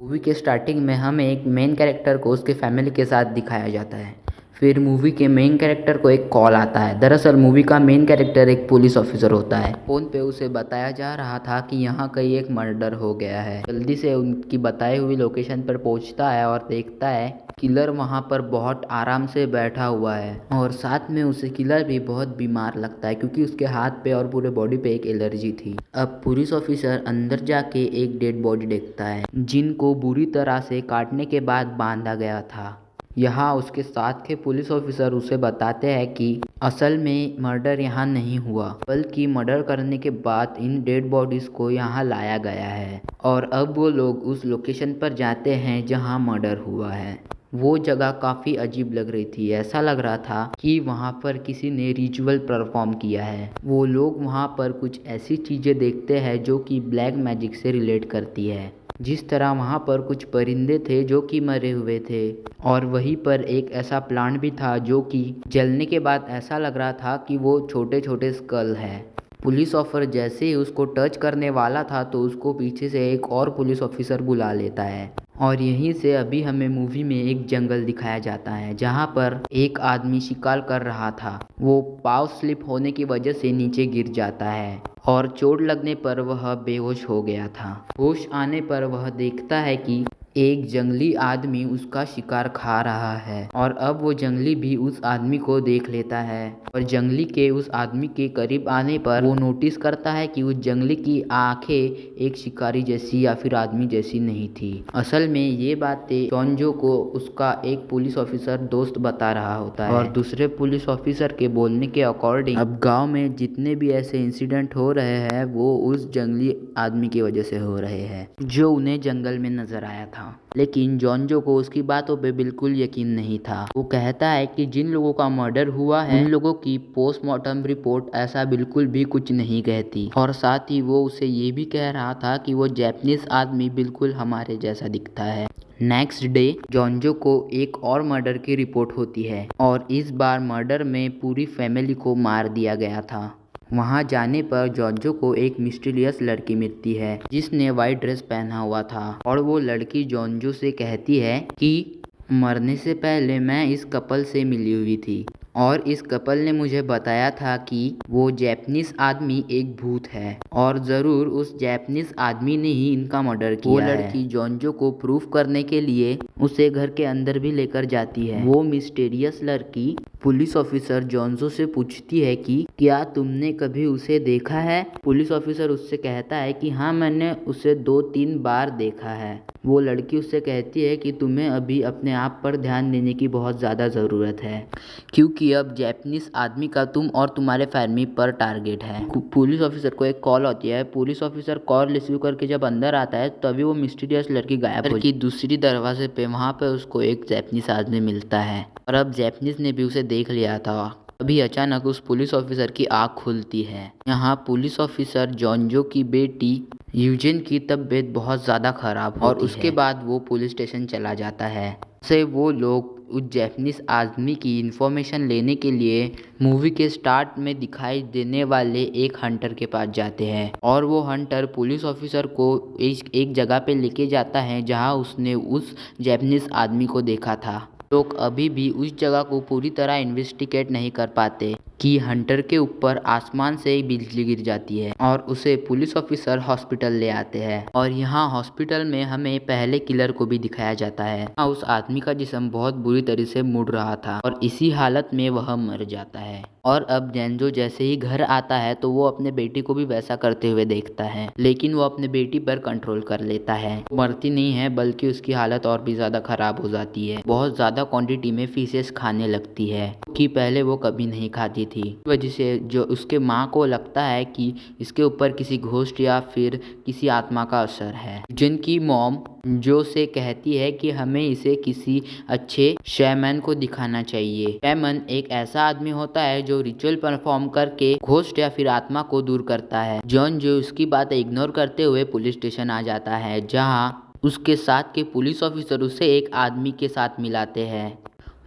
Movie के starting में हमें एक मेन कैरेक्टर को उसके फैमिली के साथ दिखाया जाता है। फिर मूवी के मेन कैरेक्टर को एक कॉल आता है। दरअसल मूवी का मेन कैरेक्टर एक पुलिस ऑफिसर होता है। फ़ोन पे उसे बताया जा रहा था कि यहाँ कहीं एक मर्डर हो गया है। जल्दी से उनकी बताई हुई लोकेशन पर पहुँचता है और देखता है किलर वहाँ पर बहुत आराम से बैठा हुआ है और साथ में उसे किलर भी बहुत बीमार लगता है क्योंकि उसके हाथ पे और पूरे बॉडी पे एक एलर्जी थी। अब पुलिस ऑफिसर अंदर जाके एक डेड बॉडी देखता है जिनको बुरी तरह से काटने के बाद बांधा गया था। यहाँ उसके साथ के पुलिस ऑफिसर उसे बताते हैं कि असल में मर्डर यहाँ नहीं हुआ बल्कि मर्डर करने के बाद इन डेड बॉडीज को यहाँ लाया गया है और अब वो लोग उस लोकेशन पर जाते हैं जहाँ मर्डर हुआ है। वो जगह काफ़ी अजीब लग रही थी। ऐसा लग रहा था कि वहाँ पर किसी ने रिचुअल परफॉर्म किया है। वो लोग वहाँ पर कुछ ऐसी चीज़ें देखते हैं जो कि ब्लैक मैजिक से रिलेट करती है। जिस तरह वहाँ पर कुछ परिंदे थे जो कि मरे हुए थे और वहीं पर एक ऐसा प्लांट भी था जो कि जलने के बाद ऐसा लग रहा था कि वो छोटे छोटे स्कल है। पुलिस ऑफिसर जैसे ही उसको टच करने वाला था तो उसको पीछे से एक और पुलिस ऑफिसर बुला लेता है और यहीं से अभी हमें मूवी में एक जंगल दिखाया जाता है जहाँ पर एक आदमी शिकार कर रहा था। वो पाँव स्लिप होने की वजह से नीचे गिर जाता है और चोट लगने पर वह बेहोश हो गया था। होश आने पर वह देखता है कि एक जंगली आदमी उसका शिकार खा रहा है और अब वो जंगली भी उस आदमी को देख लेता है और जंगली के उस आदमी के करीब आने पर वो नोटिस करता है कि उस जंगली की आंखें एक शिकारी जैसी या फिर आदमी जैसी नहीं थी। असल में ये बातें चोंजो को उसका एक पुलिस ऑफिसर दोस्त बता रहा होता है और दूसरे पुलिस ऑफिसर के बोलने के अकॉर्डिंग अब गाँव में जितने भी ऐसे इंसिडेंट हो रहे हैं वो उस जंगली आदमी की वजह से हो रहे हैं जो उन्हें जंगल में नजर आया था। लेकिन जॉन्जो को उसकी बातों पे बिल्कुल यकीन नहीं था। वो कहता है कि जिन लोगों का मर्डर हुआ है उन लोगों की पोस्टमार्टम रिपोर्ट ऐसा बिल्कुल भी कुछ नहीं कहती और साथ ही वो उसे ये भी कह रहा था कि वो जापानीज आदमी बिल्कुल हमारे जैसा दिखता है। नेक्स्ट डे जॉन्जो को एक और मर्डर की रिपोर्ट होती है और इस बार मर्डर में पूरी फैमिली को मार दिया गया था। वहां जाने पर जॉन्जो को एक मिस्टीरियस लड़की मिलती है जिसने वाइट ड्रेस पहना हुआ था और वो लड़की जॉन्जो से कहती है कि मरने से पहले मैं इस कपल से मिली हुई थी और इस कपल ने मुझे बताया था कि वो जापानीज आदमी एक भूत है और ज़रूर उस जापानीज आदमी ने ही इनका मर्डर किया है। वो लड़की जॉन्जो को प्रूफ करने के लिए उसे घर के अंदर भी लेकर जाती है। वो मिस्टीरियस लड़की पुलिस ऑफिसर जॉन्जो से पूछती है कि क्या तुमने कभी उसे देखा है। पुलिस ऑफिसर उससे कहता है कि हाँ मैंने उसे 2-3 बार देखा है। वो लड़की उससे कहती है कि तुम्हें अभी अपने आप पर ध्यान देने की बहुत ज़्यादा ज़रूरत है क्योंकि अब जापानीज आदमी का तुम और तुम्हारे फैमिली पर टारगेट है। पुलिस ऑफिसर को एक कॉल होती है। पुलिस ऑफिसर कॉल रिसीव करके जब अंदर आता है तभी वो मिस्टीरियस लड़की गायब हो जाती है। दूसरी दरवाजे पे वहाँ पे उसको एक जापानीज आदमी मिलता है और अब जापानीज ने भी उसे देख लिया था। अभी अचानक उस पुलिस ऑफिसर की आँख खुलती है। यहाँ पुलिस ऑफिसर जॉन्जो की बेटी यूजिन की तबीयत बहुत ज़्यादा खराब होती है और उसके बाद वो पुलिस स्टेशन चला जाता है। से वो लोग उस जापानीज आदमी की इंफॉर्मेशन लेने के लिए मूवी के स्टार्ट में दिखाई देने वाले एक हंटर के पास जाते हैं और वो हंटर पुलिस ऑफिसर को एक जगह पे लेके जाता है जहां उसने उस जापानीज आदमी को देखा था। लोग अभी भी उस जगह को पूरी तरह इन्वेस्टिगेट नहीं कर पाते कि हंटर के ऊपर आसमान से बिजली गिर जाती है और उसे पुलिस ऑफिसर हॉस्पिटल ले आते हैं और यहाँ हॉस्पिटल में हमें पहले किलर को भी दिखाया जाता है। उस आदमी का जिस्म बहुत बुरी तरह से मुड़ रहा था और इसी हालत में वह मर जाता है और अब जॉन्जो जैसे ही घर आता है तो वो अपने बेटी को भी वैसा करते हुए देखता है लेकिन वो अपने बेटी पर कंट्रोल कर लेता है। मरती नहीं है बल्कि उसकी हालत और भी ज़्यादा खराब हो जाती है। बहुत ज़्यादा क्वांटिटी में फीसेस खाने लगती है कि पहले वो कभी नहीं खाती थी। वजह से जो उसके माँ को लगता है कि इसके ऊपर किसी घोस्ट या फिर किसी आत्मा का असर है। जिनकी मॉम जो से कहती है कि हमें इसे किसी अच्छे शैमन को दिखाना चाहिए। शैमन एक ऐसा आदमी होता है जो रिचुअल परफॉर्म करके घोस्ट या फिर आत्मा को दूर करता है। जॉन जो उसकी बातें इग्नोर करते हुए पुलिस स्टेशन आ जाता है जहां उसके साथ के पुलिस ऑफिसर उसे एक आदमी के साथ मिलाते हैं।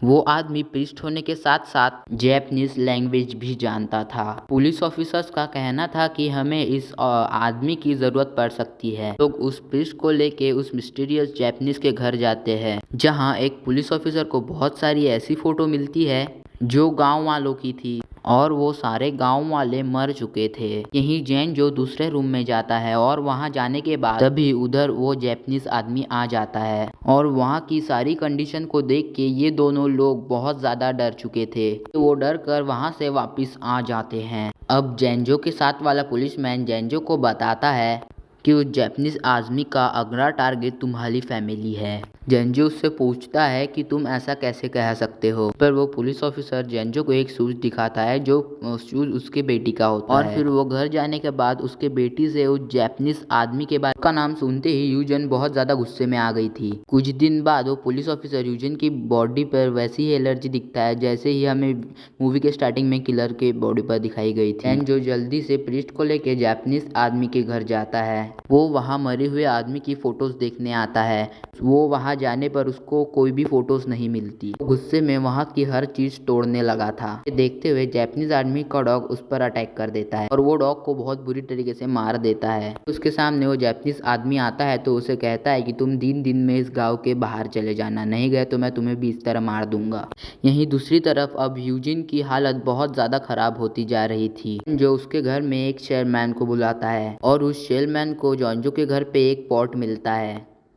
वो आदमी प्रीस्ट होने के साथ साथ जैपनीज लैंग्वेज भी जानता था। पुलिस ऑफिसर्स का कहना था कि हमें इस आदमी की जरूरत पड़ सकती है। लोग उस प्रीस्ट को लेके उस मिस्टीरियस जैपनीज के घर जाते हैं, जहां एक पुलिस ऑफिसर को बहुत सारी ऐसी फोटो मिलती है जो गांव वालों की थी और वो सारे गांव वाले मर चुके थे। यही जैन जो दूसरे रूम में जाता है और वहां जाने के बाद तभी उधर वो जैपनीज आदमी आ जाता है और वहां की सारी कंडीशन को देख के ये दोनों लोग बहुत ज्यादा डर चुके थे। वो डर कर वहां से वापस आ जाते हैं। अब जेंजो के साथ वाला पुलिसमैन जेंजो को बताता है कि उस जैपनीज आदमी का अगला टारगेट तुम्हारी फैमिली है। जेंजो उससे पूछता है कि तुम ऐसा कैसे कह सकते हो, पर वो पुलिस ऑफिसर जेंजो को एक शूज दिखाता है जो शूज उसके बेटी का होता है। और फिर वो घर जाने के बाद उसके बेटी से उस जैपनीज आदमी के बारे का नाम सुनते ही यूजन बहुत ज्यादा गुस्से में आ गई थी। कुछ दिन बाद वो पुलिस ऑफिसर यूजन की बॉडी पर वैसी ही एलर्जी दिखता है जैसे ही हमें मूवी के स्टार्टिंग में किलर के बॉडी पर दिखाई गई थी। जो जल्दी से प्रीस्ट को लेके जैपनीज आदमी के घर जाता है। वो वहाँ मरे हुए आदमी की फोटोज देखने आता है। वो वहाँ जाने पर उसको कोई भी फोटोज नहीं मिलती। गुस्से में वहाँ की हर चीज तोड़ने लगा था। देखते हुए जैपनीज आदमी का डॉग उस पर अटैक कर देता है और वो डॉग को बहुत बुरी तरीके से मार देता है। उसके सामने वो जैपनीज आदमी आता है तो उसे कहता है कि तुम 3 दिन में इस गाँव के बाहर चले जाना, नहीं गए तो मैं तुम्हें भी इस तरह मार दूंगा। यहीं दूसरी तरफ अब यूजिन की हालत बहुत ज्यादा खराब होती जा रही थी। जो उसके घर में एक शेयरमैन को बुलाता है और उस शेयरमैन को जेंजो के घर पे एक पॉट मिलता है।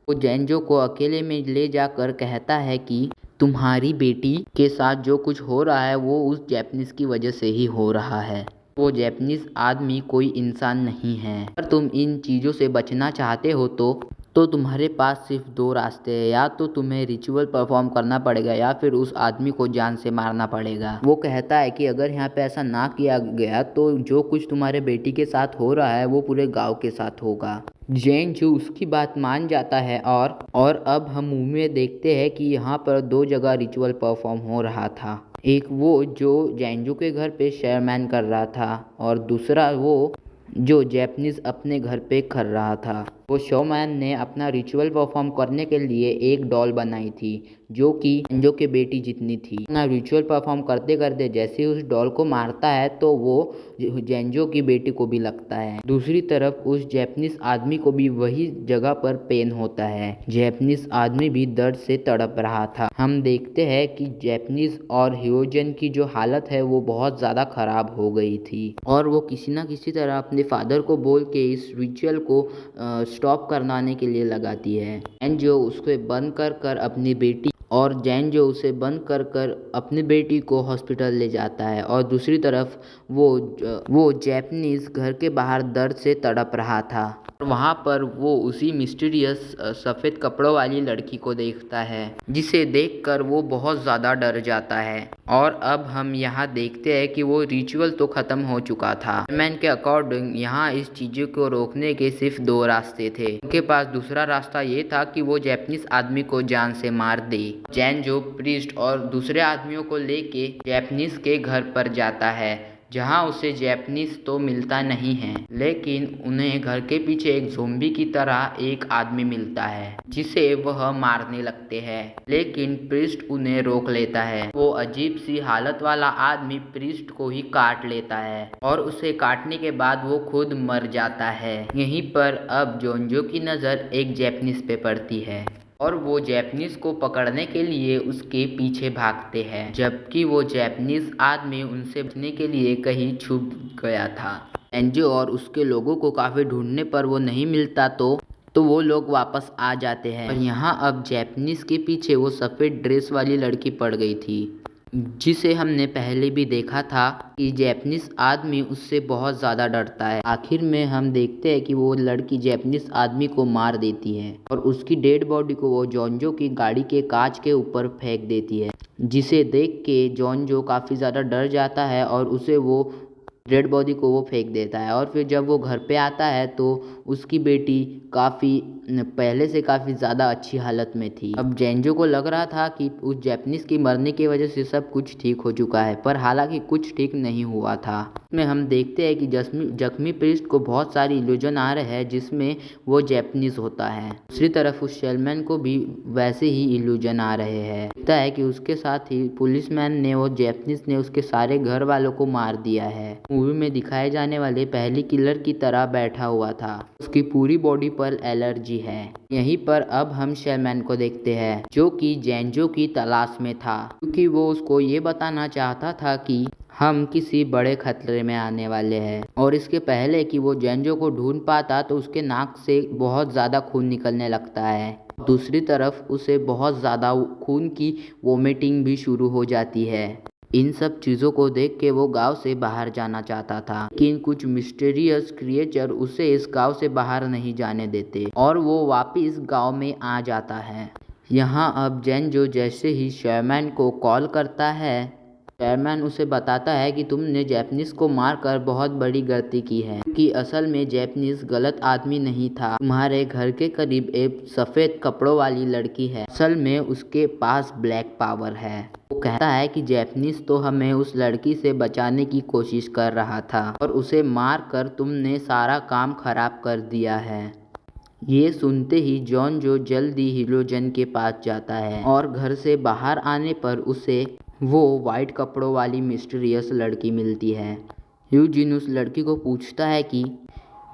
वो जेंजो को अकेले में ले जाकर कहता है कि तुम्हारी बेटी के साथ जो कुछ हो रहा है वो उस जैपनीज की वजह से ही हो रहा है। वो जैपनीज आदमी कोई इंसान नहीं है। अगर तुम इन चीज़ों से बचना चाहते हो तो तुम्हारे पास सिर्फ 2 रास्ते हैं, या तो तुम्हें रिचुअल परफॉर्म करना पड़ेगा या फिर उस आदमी को जान से मारना पड़ेगा। वो कहता है कि अगर यहाँ पे ऐसा ना किया गया तो जो कुछ तुम्हारे बेटी के साथ हो रहा है वो पूरे गांव के साथ होगा। जैन जो उसकी बात मान जाता है और अब हम मूवी में देखते हैं कि यहाँ पर 2 जगह रिचुअल परफॉर्म हो रहा था। एक वो जो जेंजो के घर पे शेयरमैन कर रहा था और दूसरा वो जो जैपनीज अपने घर पे कर रहा था। वो शोमैन ने अपना रिचुअल परफॉर्म करने के लिए एक डॉल बनाई थी जो कि जेंजो के बेटी जितनी थी। अपना रिचुअल परफॉर्म करते करते जैसे उस डॉल को मारता है तो वो जेंजो की बेटी को भी लगता है। दूसरी तरफ उस जैपनीज आदमी को भी वही जगह पर पेन होता है। जैपनीज आदमी भी दर्द से तड़प रहा था। हम देखते हैं कि जैपनीज और ह्योजन की जो हालत है वो बहुत ज्यादा खराब हो गई थी और वो किसी ना किसी तरह अपने फादर को बोल के इस रिचुअल को स्टॉप करवाने के लिए लगाती है। एंड जो उसको बंद कर अपनी बेटी और जैन जो उसे बंद कर अपनी बेटी को हॉस्पिटल ले जाता है और दूसरी तरफ वो जैपनीज घर के बाहर दर्द से तड़प रहा था। वहाँ पर वो उसी मिस्टीरियस सफ़ेद कपड़ों वाली लड़की को देखता है जिसे देखकर वो बहुत ज़्यादा डर जाता है। और अब हम यहाँ देखते हैं कि वो रिचुअल तो ख़त्म हो चुका था। मैन के अकॉर्डिंग यहाँ इस चीज़ों को रोकने के सिर्फ 2 रास्ते थे। उनके पास दूसरा रास्ता ये था कि वो जैपनीज आदमी को जान से मार दे। जैन जो प्रीस्ट और दूसरे आदमियों को लेके जैपनीज के घर पर जाता है जहां उसे जैपनीज तो मिलता नहीं है, लेकिन उन्हें घर के पीछे एक ज़ोंबी की तरह एक आदमी मिलता है जिसे वह मारने लगते हैं, लेकिन प्रीस्ट उन्हें रोक लेता है। वो अजीब सी हालत वाला आदमी प्रीस्ट को ही काट लेता है और उसे काटने के बाद वो खुद मर जाता है। यहीं पर अब जेंजो की नज़र एक जैपनीज पे पड़ती है और वो जैपनीज को पकड़ने के लिए उसके पीछे भागते हैं, जबकि वो जैपनीज आदमी उनसे बचने के लिए कहीं छुप गया था। एंजो और उसके लोगों को काफ़ी ढूंढने पर वो नहीं मिलता तो वो लोग वापस आ जाते हैं। और यहाँ अब जैपनीज के पीछे वो सफ़ेद ड्रेस वाली लड़की पड़ गई थी जिसे हमने पहले भी देखा था कि जैपनीज आदमी उससे बहुत ज़्यादा डरता है। आखिर में हम देखते हैं कि वो लड़की जैपनीज आदमी को मार देती है और उसकी डेड बॉडी को वो जेंजो की गाड़ी के कांच के ऊपर फेंक देती है, जिसे देख के जेंजो काफ़ी ज़्यादा डर जाता है और उसे वो डेड बॉडी को वो फेंक देता है। और फिर जब वो घर पे आता है तो उसकी बेटी पहले से काफ़ी ज़्यादा अच्छी हालत में थी। अब जेंजो को लग रहा था कि उस जैपनीज की मरने की वजह से सब कुछ ठीक हो चुका है, पर हालांकि कुछ ठीक नहीं हुआ था। में हम देखते हैं कि जख्मी प्रिस्ट को बहुत सारी इल्यूजन आ रहे हैं जिसमें वो जैपनीज होता है। दूसरी तरफ उस शेलमैन को भी वैसे ही इल्यूजन आ रहे हैं। लगता है कि उसके साथ ही पुलिसमैन ने वो जैपनीज ने उसके सारे घर वालों को मार दिया है। मूवी में दिखाए जाने वाले पहली किलर की तरह बैठा हुआ था। उसकी पूरी बॉडी पर एलर्जी है। यहीं पर अब हम शेलमैन को देखते हैं जो कि जेंजो की तलाश में था, क्योंकि वो उसको ये बताना चाहता था कि हम किसी बड़े खतरे में आने वाले हैं। और इसके पहले कि वो जेंजो को ढूंढ पाता तो उसके नाक से बहुत ज़्यादा खून निकलने लगता है। दूसरी तरफ उसे बहुत ज़्यादा खून की वोमिटिंग भी शुरू हो जाती है। इन सब चीज़ों को देख के वो गांव से बाहर जाना चाहता था, लेकिन कुछ मिस्टीरियस क्रिएचर उसे इस गांव से बाहर नहीं जाने देते और वो वापिस गांव में आ जाता है। यहाँ अब जेंजो जैसे ही शेरमैन को कॉल करता है, शेरमैन उसे बताता है कि तुमने जैपनीज को मारकर बहुत बड़ी गलती की है, क्योंकि असल में जैपनीज गलत आदमी नहीं था। तुम्हारे घर के करीब एक सफ़ेद कपड़ों वाली लड़की है, असल में उसके पास ब्लैक पावर है। वो कहता है कि जैपनीज तो हमें उस लड़की से बचाने की कोशिश कर रहा था और उसे मार कर तुमने सारा काम खराब कर दिया है। ये सुनते ही जॉन जो जल्दी हिलोजन के पास जाता है और घर से बाहर आने पर उसे वो वाइट कपड़ों वाली मिस्टीरियस लड़की मिलती है। यूजिन उस लड़की को पूछता है कि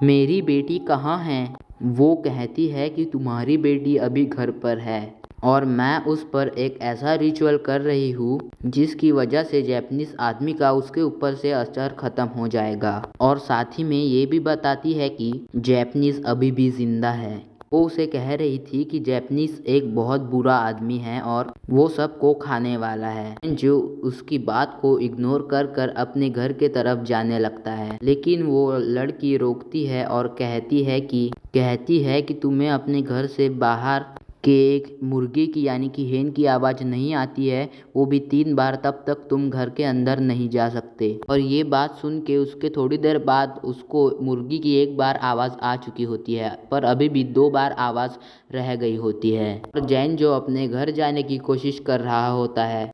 मेरी बेटी कहाँ है। वो कहती है कि तुम्हारी बेटी अभी घर पर है और मैं उस पर एक ऐसा रिचुअल कर रही हूँ जिसकी वजह से जैपनीज आदमी का उसके ऊपर से असर खत्म हो जाएगा। और साथ ही में ये भी बताती है कि जैपनीज अभी भी जिंदा है। वो उसे कह रही थी कि जैपनीज एक बहुत बुरा आदमी है और वो सबको खाने वाला है। जो उसकी बात को इग्नोर कर कर अपने घर के तरफ जाने लगता है, लेकिन वो लड़की रोकती है और कहती है कि तुम्हें अपने घर से बाहर के एक मुर्गी की यानी कि हेन की आवाज़ नहीं आती है, वो भी 3 बार, तब तक तुम घर के अंदर नहीं जा सकते। और ये बात सुन के उसके थोड़ी देर बाद उसको मुर्गी की 1 बार आवाज़ आ चुकी होती है, पर अभी भी 2 बार आवाज़ रह गई होती है। और जैन जो अपने घर जाने की कोशिश कर रहा होता है,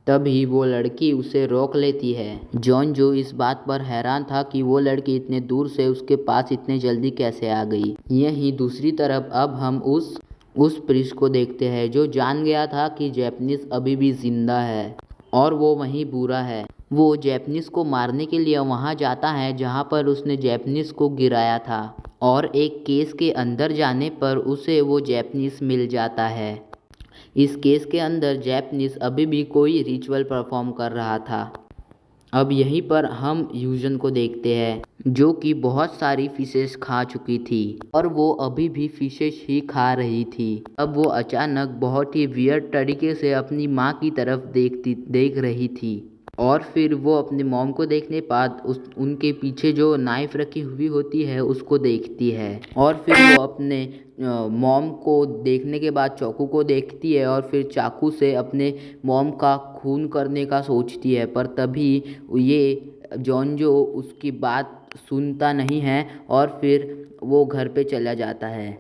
तभी वो लड़की उसे रोक लेती है। जॉन जो इस बात पर हैरान था कि वो लड़की इतने दूर से उसके पास इतने जल्दी कैसे आ गई। यहीं दूसरी तरफ अब हम उस प्रिंस को देखते हैं जो जान गया था कि जैपनीज अभी भी जिंदा है और वो वहीं बुरा है। वो जैपनीज को मारने के लिए वहां जाता है जहां पर उसने जैपनीज को गिराया था और एक केस के अंदर जाने पर उसे वो जैपनीज मिल जाता है। इस केस के अंदर जैपनीज अभी भी कोई रिचुअल परफॉर्म कर रहा था। अब यहीं पर हम यूजन को देखते हैं जो कि बहुत सारी फिशेस खा चुकी थी और वो अभी भी फिशेस ही खा रही थी। अब वो अचानक बहुत ही वियर्ड तरीके से अपनी माँ की तरफ देख रही थी और फिर वो अपने मॉम को देखने बाद उनके पीछे जो नाइफ रखी हुई होती है उसको देखती है और फिर वो अपने मॉम को देखने के बाद चाकू को देखती है और फिर चाकू से अपने मॉम का खून करने का सोचती है। पर तभी ये जॉन जो उसकी बात सुनता नहीं है और फिर वो घर पे चला जाता है,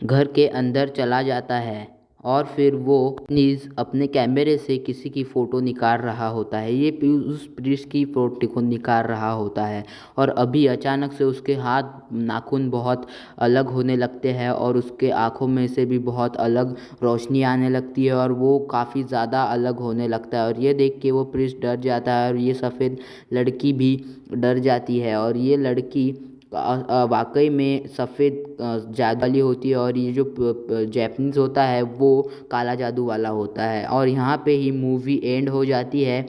घर के अंदर चला जाता है और फिर वो नीज अपने कैमरे से किसी की फ़ोटो निकाल रहा होता है। ये उस प्रिंस की फ़ोटो को निकाल रहा होता है और अभी अचानक से उसके हाथ नाखून बहुत अलग होने लगते हैं और उसके आँखों में से भी बहुत अलग रोशनी आने लगती है और वो काफ़ी ज़्यादा अलग होने लगता है। और ये देख के वो प्रिंस डर जाता है और ये सफ़ेद लड़की भी डर जाती है और ये लड़की वाकई में सफ़ेद जादू वाली होती है और ये जो जैपनीज़ होता है वो काला जादू वाला होता है। और यहाँ पे ही मूवी एंड हो जाती है।